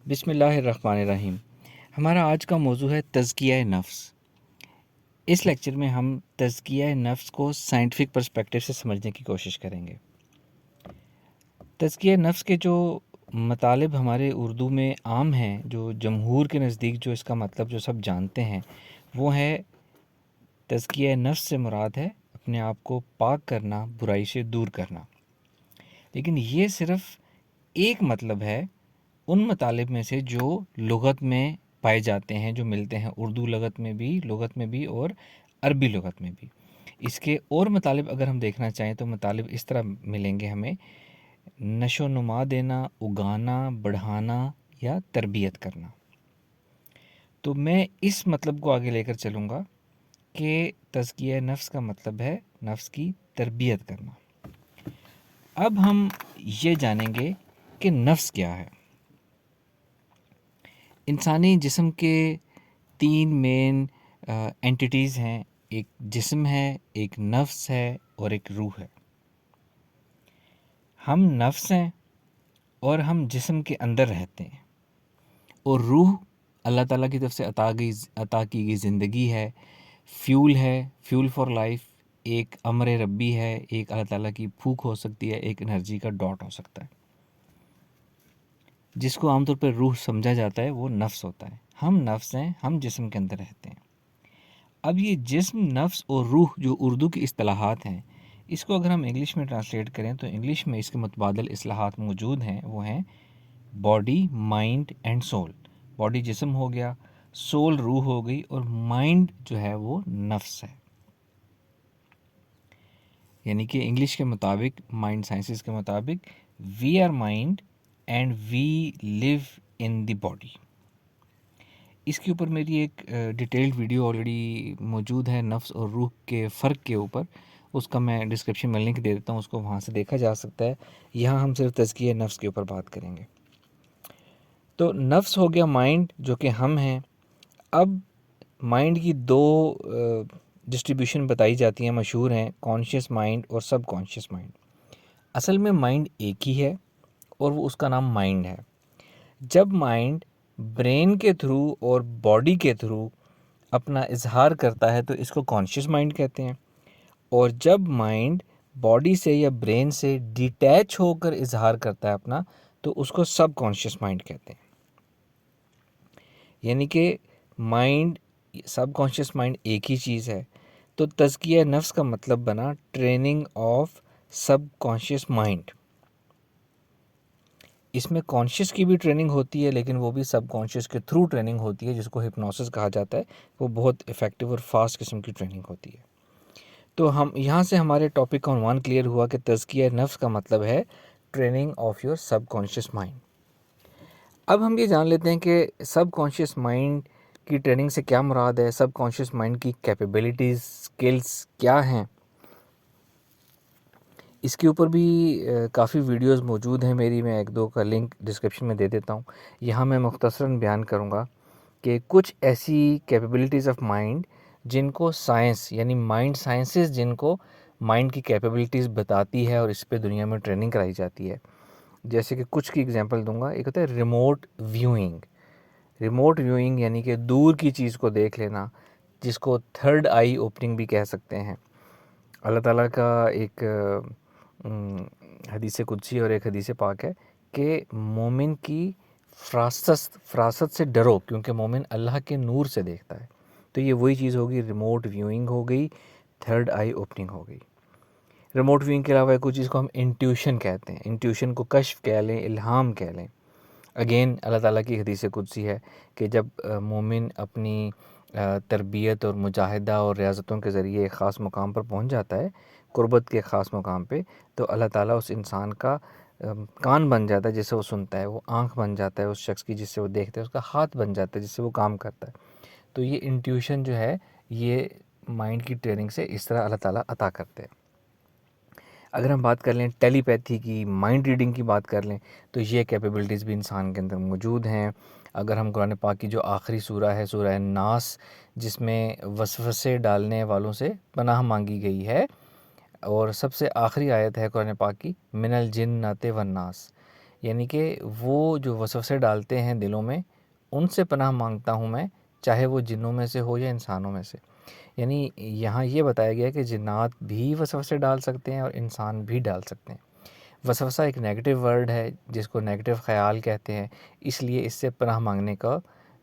بسم اللہ الرحمن الرحیم۔ ہمارا آج کا موضوع ہے تزکیہ نفس۔ اس لیکچر میں ہم تزکیہ نفس کو سائنٹیفک پرسپیکٹیو سے سمجھنے کی کوشش کریں گے۔ تزکیہ نفس کے جو مطالب ہمارے اردو میں عام ہیں، جو جمہور کے نزدیک جو اس کا مطلب جو سب جانتے ہیں، وہ ہے تزکیہ نفس سے مراد ہے اپنے آپ کو پاک کرنا، برائی سے دور کرنا۔ لیکن یہ صرف ایک مطلب ہے ان مطالب میں سے جو لغت میں پائے جاتے ہیں، جو ملتے ہیں اردو لغت میں بھی اور عربی لغت میں بھی۔ اس کے اور مطالب اگر ہم دیکھنا چاہیں تو مطالب اس طرح ملیں گے ہمیں: نشو و نما دینا، اگانا، بڑھانا یا تربیت کرنا۔ تو میں اس مطلب کو آگے لے کر چلوں گا کہ تزکیہ نفس کا مطلب ہے نفس کی تربیت کرنا۔ اب ہم یہ جانیں گے کہ نفس کیا ہے۔ انسانی جسم کے تین مین اینٹیٹیز ہیں، ایک جسم ہے، ایک نفس ہے اور ایک روح ہے۔ ہم نفس ہیں اور ہم جسم کے اندر رہتے ہیں، اور روح اللہ تعالیٰ کی طرف سے عطا کی گئی زندگی ہے، فیول فار لائف، ایک امر ربی ہے، ایک اللہ تعالیٰ کی پھونک ہو سکتی ہے، ایک انرجی کا ڈاٹ ہو سکتا ہے۔ جس کو عام طور پر روح سمجھا جاتا ہے وہ نفس ہوتا ہے۔ ہم نفس ہیں، ہم جسم کے اندر رہتے ہیں۔ اب یہ جسم، نفس اور روح جو اردو کی اصطلاحات ہیں، اس کو اگر ہم انگلش میں ٹرانسلیٹ کریں تو انگلش میں اس کے متبادل اصطلاحات موجود ہیں، وہ ہیں body, mind and civil. Body جسم ہو گیا، سول روح ہو گئی، اور مائنڈ جو ہے وہ نفس ہے۔ یعنی کہ انگلش کے مطابق، مائنڈ سائنسز کے مطابق، we are mind and we live in the body. اس کے اوپر میری ایک ڈیٹیلڈ ویڈیو آلریڈی موجود ہے نفس اور روح کے فرق کے اوپر، اس کا میں ڈسکرپشن میں لنک دے دیتا ہوں، اس کو وہاں سے دیکھا جا سکتا ہے۔ یہاں ہم صرف تزکیہ نفس کے اوپر بات کریں گے۔ تو نفس ہو گیا مائنڈ جو کہ ہم ہیں۔ اب مائنڈ کی دو ڈسٹریبیوشن بتائی جاتی ہیں، مشہور ہیں، کانشیس مائنڈ اور سب کانشیس مائنڈ۔ اصل میں مائنڈ ایک ہی ہے اور وہ اس کا نام مائنڈ ہے۔ جب مائنڈ برین کے تھرو اور باڈی کے تھرو اپنا اظہار کرتا ہے تو اس کو کانشیس مائنڈ کہتے ہیں، اور جب مائنڈ باڈی سے یا برین سے ڈیٹیچ ہو کر اظہار کرتا ہے اپنا، تو اس کو سب کانشیس مائنڈ کہتے ہیں۔ یعنی کہ مائنڈ، سب کانشیس مائنڈ ایک ہی چیز ہے۔ تو تزکیہ نفس کا مطلب بنا training of subconscious mind. اس میں کانشیس کی بھی ٹریننگ ہوتی ہے، لیکن وہ بھی سب کانشیس کے تھرو ٹریننگ ہوتی ہے، جس کو ہپنوسس کہا جاتا ہے۔ وہ بہت افیکٹو اور فاسٹ قسم کی ٹریننگ ہوتی ہے۔ تو ہم یہاں سے ہمارے ٹاپک کا عنوان کلیئر ہوا کہ تزکیہ نفس کا مطلب ہے training of your sub conscious mind. اب ہم یہ جان لیتے ہیں کہ سب کانشیس مائنڈ کی ٹریننگ سے کیا مراد ہے، سب کانشیس مائنڈ کی کیپیبلٹیز، سکلز کیا ہیں۔ اس کے اوپر بھی کافی ویڈیوز موجود ہیں میری، میں ایک دو کا لنک ڈسکرپشن میں دے دیتا ہوں۔ یہاں میں مختصراً بیان کروں گا کہ کچھ ایسی کیپیبلٹیز آف مائنڈ جن کو سائنس، یعنی مائنڈ سائنسز، جن کو مائنڈ کی کیپیبلٹیز بتاتی ہے اور اس پہ دنیا میں ٹریننگ کرائی جاتی ہے۔ جیسے کہ کچھ کی اگزامپل دوں گا۔ ایک ہوتا ہے ریموٹ ویوئنگ۔ ریموٹ ویوئنگ یعنی کہ دور کی چیز کو دیکھ لینا، جس کو تھرڈ آئی اوپننگ بھی کہہ سکتے ہیں۔ اللہ تعالیٰ کا ایک حدیث قدسی اور ایک حدیث پاک ہے کہ مومن کی فراست سے ڈرو، کیونکہ مومن اللہ کے نور سے دیکھتا ہے۔ تو یہ وہی چیز ہوگی، ریموٹ ویوئنگ ہو گئی، تھرڈ آئی اوپننگ ہو گئی۔ ریموٹ ویوئنگ کے علاوہ کچھ چیز کو ہم انٹیوشن کہتے ہیں۔ انٹیوشن کو کشف کہہ لیں، الہام کہہ لیں۔ اگین اللہ تعالیٰ کی حدیث قدسی ہے کہ جب مومن اپنی تربیت اور مجاہدہ اور ریاضتوں کے ذریعے ایک خاص مقام پر پہنچ جاتا ہے، قربت کے خاص مقام پہ، تو اللہ تعالیٰ اس انسان کا کان بن جاتا ہے جس سے وہ سنتا ہے، وہ آنکھ بن جاتا ہے اس شخص کی جس سے وہ دیکھتا ہے، اس کا ہاتھ بن جاتا ہے جس سے وہ کام کرتا ہے۔ تو یہ انٹیوشن جو ہے، یہ مائنڈ کی ٹریننگ سے اس طرح اللہ تعالیٰ عطا کرتے ہیں۔ اگر ہم بات کر لیں ٹیلی پیتھی کی، مائنڈ ریڈنگ کی بات کر لیں، تو یہ کیپیبلٹیز بھی انسان کے اندر موجود ہیں۔ اگر ہم قرآن پاک کی جو آخری سورہ ہے، سورہ ناس، جس میں وسوسے ڈالنے والوں سے پناہ مانگی گئی ہے، اور سب سے آخری آیت ہے قرآن پاک کی، من الجنۃ والناس، یعنی کہ وہ جو وسوسے ڈالتے ہیں دلوں میں، ان سے پناہ مانگتا ہوں میں، چاہے وہ جنوں میں سے ہو یا انسانوں میں سے۔ یعنی یہاں یہ بتایا گیا کہ جنات بھی وسوسے ڈال سکتے ہیں اور انسان بھی ڈال سکتے ہیں۔ وسوسہ ایک نیگیٹو ورڈ ہے جس کو نیگیٹو خیال کہتے ہیں، اس لیے اس سے پناہ مانگنے کا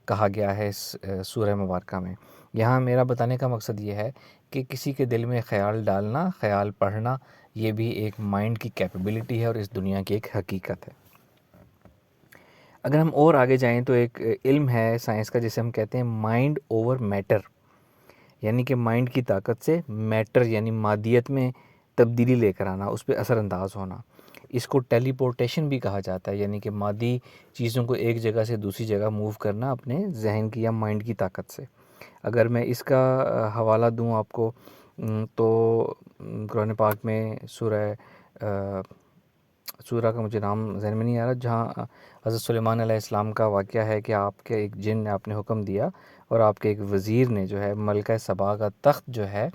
کہا گیا ہے اس سورہ مبارکہ میں۔ یہاں میرا بتانے کا مقصد یہ ہے کہ کسی کے دل میں خیال ڈالنا، خیال پڑھنا، یہ بھی ایک مائنڈ کی کیپیبلٹی ہے اور اس دنیا کی ایک حقیقت ہے۔ اگر ہم اور آگے جائیں تو ایک علم ہے سائنس کا جسے ہم کہتے ہیں مائنڈ اوور میٹر، یعنی کہ مائنڈ کی طاقت سے میٹر یعنی مادیت میں تبدیلی لے کر آنا، اس پہ اثر انداز ہونا۔ اس کو ٹیلی پورٹیشن بھی کہا جاتا ہے، یعنی کہ مادی چیزوں کو ایک جگہ سے دوسری جگہ موو کرنا اپنے ذہن کی یا مائنڈ کی طاقت سے۔ اگر میں اس کا حوالہ دوں آپ کو تو قرآن پاک میں سورہ کا مجھے نام ذہن میں نہیں آ رہا، جہاں حضرت سلیمان علیہ السلام کا واقعہ ہے کہ آپ کے ایک جن نے آپ نے حکم دیا اور آپ کے ایک وزیر نے جو ہے ملکہ سبا کا تخت جو ہے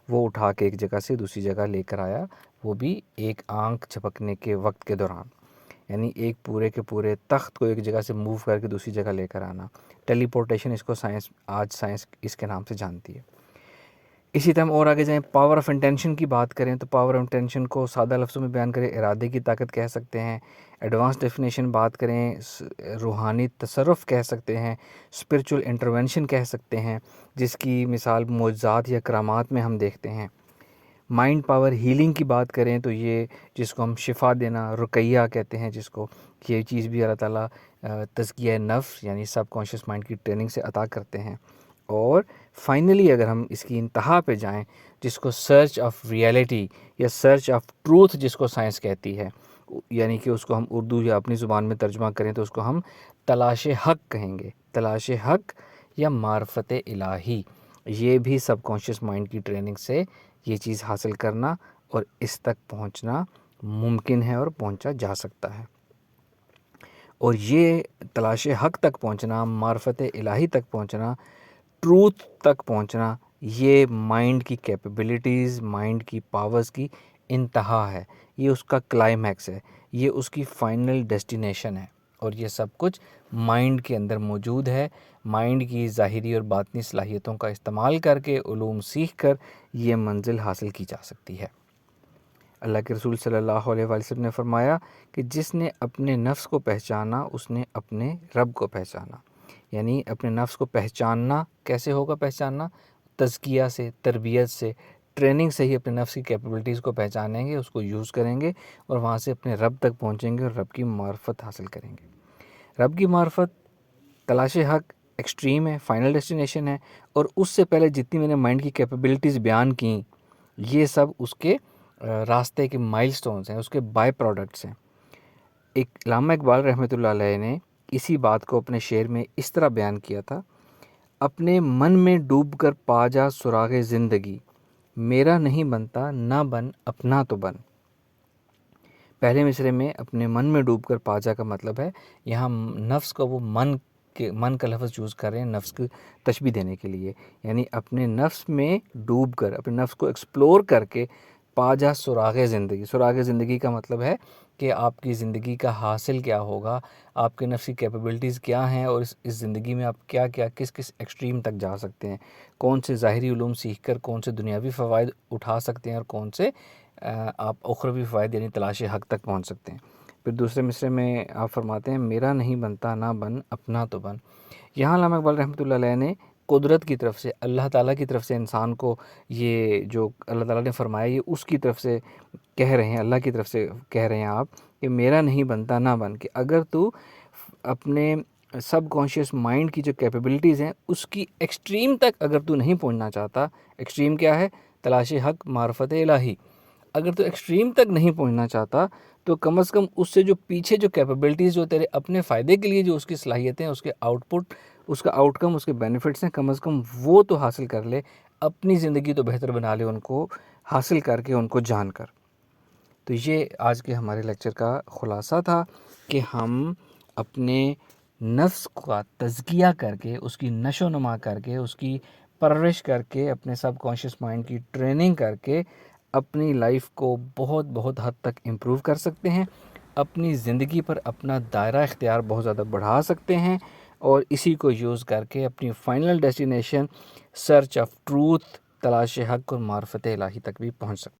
وہ اٹھا کے ایک جگہ سے دوسری جگہ لے کر آیا، وہ بھی ایک آنکھ جھپکنے کے وقت کے دوران۔ یعنی ایک پورے کے پورے تخت کو ایک جگہ سے موو کر کے دوسری جگہ لے کر آنا، ٹیلی پورٹیشن اس کو آج سائنس اس کے نام سے جانتی ہے۔ اسی طرح ہم اور آگے جائیں، پاور آف انٹینشن کی بات کریں تو پاور آف انٹینشن کو سادہ لفظوں میں بیان کریں ارادے کی طاقت کہہ سکتے ہیں۔ ایڈوانس ڈیفینیشن بات کریں روحانی تصرف کہہ سکتے ہیں، اسپرچول انٹرونشن کہہ سکتے ہیں، جس کی مثال معجزات یا کرامات میں ہم دیکھتے ہیں۔ مائنڈ پاور ہیلنگ کی بات کریں تو یہ جس کو ہم شفا دینا، رقیہ کہتے ہیں جس کو، یہ چیز بھی اللہ تعالیٰ تزکیہ نفس یعنی سب کانشیس مائنڈ کی ٹریننگ سے عطا کرتے ہیں۔ اور فائنلی اگر ہم اس کی انتہا پہ جائیں، جس کو سرچ آف ریئلٹی یا سرچ آف ٹروتھ جس کو سائنس کہتی ہے، یعنی کہ اس کو ہم اردو یا اپنی زبان میں ترجمہ کریں تو اس کو ہم تلاش حق کہیں گے، تلاش حق یا معرفت الہی۔ یہ بھی سب کانشیس مائنڈ کی ٹریننگ سے یہ چیز حاصل کرنا اور اس تک پہنچنا ممکن ہے اور پہنچا جا سکتا ہے۔ اور یہ تلاش حق تک پہنچنا، معرفت الہی تک پہنچنا، ٹروتھ تک پہنچنا، یہ مائنڈ کی کیپیبلٹیز، مائنڈ کی پاورز کی انتہا ہے، یہ اس کا کلائمیکس ہے، یہ اس کی فائنل ڈیسٹینیشن ہے، اور یہ سب کچھ مائنڈ کے اندر موجود ہے۔ مائنڈ کی ظاہری اور باطنی صلاحیتوں کا استعمال کر کے، علوم سیکھ کر یہ منزل حاصل کی جا سکتی ہے۔ اللہ کے رسول صلی اللہ علیہ وآلہ وسلم نے فرمایا کہ جس نے اپنے نفس کو پہچانا اس نے اپنے رب کو پہچانا۔ یعنی اپنے نفس کو پہچاننا کیسے ہوگا؟ پہچاننا تزکیہ سے، تربیت سے، ٹریننگ سے ہی اپنے نفس کی کیپیبلٹیز کو پہچانیں گے، اس کو یوز کریں گے اور وہاں سے اپنے رب تک پہنچیں گے اور رب کی معرفت حاصل کریں گے۔ رب کی معرفت، تلاش حق ایکسٹریم ہے، فائنل ڈیسٹینیشن ہے، اور اس سے پہلے جتنی میں نے مائنڈ کی کیپیبلٹیز بیان کیں یہ سب اس کے راستے کے مائل سٹونز ہیں، اس کے بائی پروڈکٹس ہیں۔ ایک علامہ اقبال رحمۃ اللہ علیہ نے اسی بات کو اپنے شعر میں اس طرح بیان کیا تھا، اپنے من میں ڈوب کر پا جا سراغ زندگی، میرا نہیں بنتا نہ بن اپنا تو بن۔ پہلے مصرے میں اپنے من میں ڈوب کر پا جا کا مطلب ہے یہاں نفس کو وہ من کا لفظ یوز کر رہے ہیں نفس کی تشبیہ دینے کے لیے، یعنی اپنے نفس میں ڈوب کر، اپنے نفس کو ایکسپلور کر کے پا جا سراغ زندگی۔ سراغ زندگی کا مطلب ہے کہ آپ کی زندگی کا حاصل کیا ہوگا، آپ کے نفسی کیپیبلٹیز کیا ہیں، اور اس زندگی میں آپ کیا کس ایکسٹریم تک جا سکتے ہیں، کون سے ظاہری علوم سیکھ کر کون سے دنیاوی فوائد اٹھا سکتے ہیں اور کون سے آپ اخروی فوائد یعنی تلاش حق تک پہنچ سکتے ہیں۔ پھر دوسرے مصرے میں آپ فرماتے ہیں میرا نہیں بنتا نہ بن اپنا تو بن۔ یہاں علامہ اقبال رحمۃ اللہ علیہ نے قدرت کی طرف سے، اللہ تعالیٰ کی طرف سے انسان کو یہ جو اللہ تعالیٰ نے فرمایا یہ اس کی طرف سے کہہ رہے ہیں، اللہ کی طرف سے کہہ رہے ہیں آپ کہ میرا نہیں بنتا نہ بن، کہ اگر تو اپنے سب کانشیس مائنڈ کی جو کیپیبلٹیز ہیں اس کی ایکسٹریم تک اگر تو نہیں پہنچنا چاہتا، ایکسٹریم کیا ہے؟ تلاش حق، معرفت الہی۔ اگر تو ایکسٹریم تک نہیں پہنچنا چاہتا تو کم از کم اس سے جو پیچھے جو کیپیبلٹیز جو تیرے اپنے فائدے کے لیے جو اس کی صلاحیتیں ہیں، اس کے آؤٹ پٹ، اس کا آؤٹ کم، اس کے بینیفٹس ہیں، کم از کم وہ تو حاصل کر لے، اپنی زندگی تو بہتر بنا لے ان کو حاصل کر کے، ان کو جان کر۔ تو یہ آج کے ہمارے لیکچر کا خلاصہ تھا کہ ہم اپنے نفس کا تزکیہ کر کے، اس کی نشو و نما کر کے، اس کی پرورش کر کے، اپنے سب کانشیس مائنڈ کی ٹریننگ کر کے اپنی لائف کو بہت حد تک امپروو کر سکتے ہیں، اپنی زندگی پر اپنا دائرہ اختیار بہت زیادہ بڑھا سکتے ہیں اور اسی کو یوز کر کے اپنی final destination search of truth, تلاش حق اور معرفت الہی تک بھی پہنچ سکتے ہیں۔